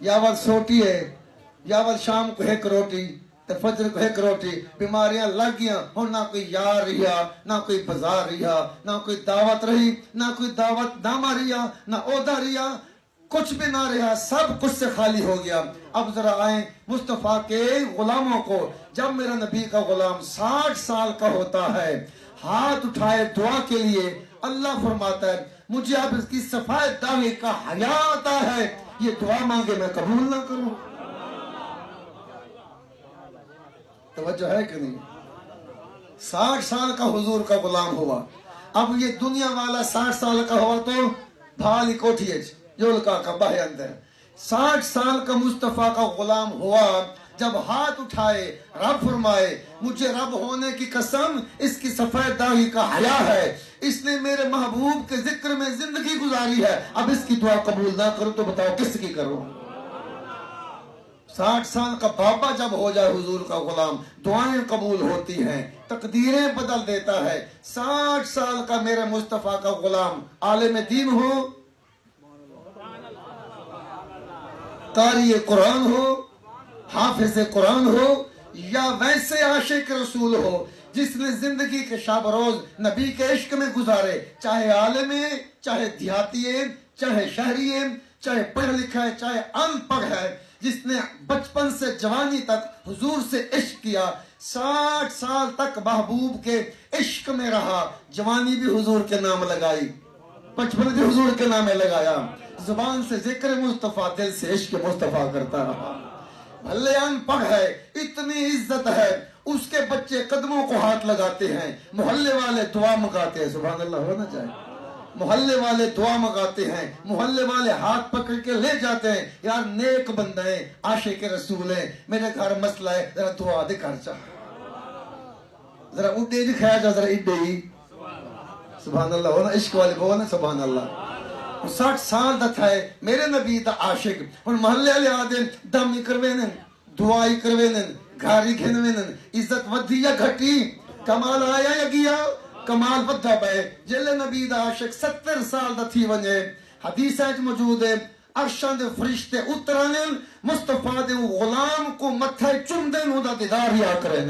یا ول سوٹی ہے یا ول شام کو ایک روٹی تے فجر کو ایک روٹی بیماریاں لگ گیا ہن نہ کوئی یار رہا نہ کوئی بازار رہا نہ کوئی دعوت رہی نہ کوئی دعوت نامہ رہا نہ عہدہ رہا کچھ بھی نہ رہا سب کچھ سے خالی ہو گیا اب ذرا آئیں مصطفیٰ کے غلاموں کو جب میرا نبی کا غلام 60 سال کا ہوتا ہے ہاتھ اٹھائے دعا کے لیے اللہ فرماتا ہے مجھے اب اس کی صفائے داڑھی کا حیا آتا ہے یہ دعا مانگے میں قبول نہ کروں توجہ ہے کہ نہیں 60 سال کا حضور کا غلام ہوا اب یہ دنیا والا 60 سال کا ہوا تو بھالی کوٹھی ہے جولکا کا باہر اندر 60 سال کا مصطفیٰ کا غلام ہوا جب ہاتھ اٹھائے رب فرمائے مجھے رب ہونے کی قسم اس کی سفید داڑھی کا حیا ہے اس نے میرے محبوب کے ذکر میں زندگی گزاری ہے اب اس کی دعا قبول نہ کروں تو بتاؤ کس کی کروں 60 سال کا بابا جب ہو جائے حضور کا غلام دعائیں قبول ہوتی ہیں تقدیریں بدل دیتا ہے 60 سال کا میرے مصطفیٰ کا غلام عالم دین ہو قاری قرآن ہو حافظ قرآن ہو یا ویسے عاشق رسول ہو جس نے زندگی کے شب روز نبی کے عشق میں گزارے چاہے عالم ہے چاہے دیہاتی ہے چاہے شہری ہے چاہے پڑھ لکھا ہے چاہے ان پڑھ ہے جس نے بچپن سے جوانی تک حضور سے عشق کیا 60 سال تک محبوب کے عشق میں رہا جوانی بھی حضور کے نام لگائی بچپن بھی حضور کے نام لگایا زبان سے ذکر مصطفیٰ دل سے عشق مصطفیٰ کرتا رہا بھلے ان پڑھ ہے اتنی عزت ہے اس کے بچے قدموں کو ہاتھ لگاتے ہیں محلے والے دعا منگاتے ہیں سبحان اللہ ہونا چاہیے محلے والے دعا منگاتے ہیں محلے والے ہاتھ پکڑ کے لے جاتے ہیں یار نیک بندہ ہے عاشق رسول ہے میرے گھر مسئلہ ہے ذرا دعا دے کر چاہ ذرا اڈے دکھایا جا ذرا اڈے ہی سبحان اللہ ہونا عشق والے بہو نا سبحان اللہ 60 سال دا تھا ہے میرے نبی دا عاشق اور محلے والے آدھے دم کروینن دعائی کروینن گھاری کھنوینن عزت ودھی یا گھٹی کمال آیا یا گیا کمال بدھا پائے جلے نبی دا عاشق 70 سال دا تھی ونجے حدیث ہے موجود ہے عرشان دے فرشتے اترانن مصطفیٰ دے غلام کو متھے چم دین ہوں دا دیدار یا کریں